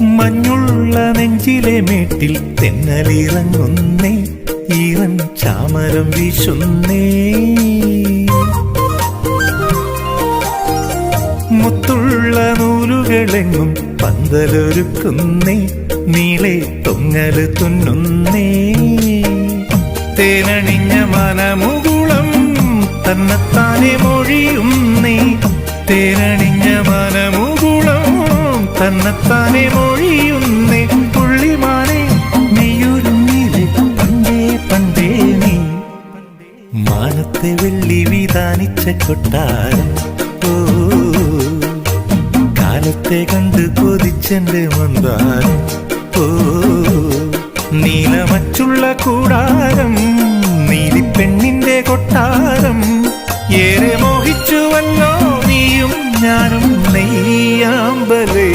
മഞ്ഞുള്ള നെഞ്ചിലെ മേട്ടിൽ തെന്നലിറങ്ങുന്നേ, ഈറൻ ചാമരം വീശുന്നേ. മുത്തുള്ള നൂലുകളെങ്ങും പന്തലൊരുക്കുന്നേ, നീളെ തൊങ്ങല് തുന്നുന്നേ. തേനണിഞ്ഞ മനമുകുളം തന്നെത്താനെ മൊഴിയുന്നേ, തേനണിഞ്ഞ മനമുകുളം തന്നെത്താനെ മൊഴിയുന്നേ. പുള്ളിമാനെ നീയൊരുങ്ങിലെ പണ്ടേ പണ്ടേ നീ, മാനത്തെ വെള്ളി വിധാനിച്ച കൊട്ടാരം. ഓ കാലത്തെ കണ്ട് കൊതിച്ചെന്റെ മന്ദാരം. ഓ നീലമച്ചുള്ള കൂടാരം, നീലിപ്പെണ്ണിന്റെ കൊട്ടാരം. ഏറെ മോഹിച്ചുവല്ലോ നീയും ഞാനും നെയ്യാമ്പലേ.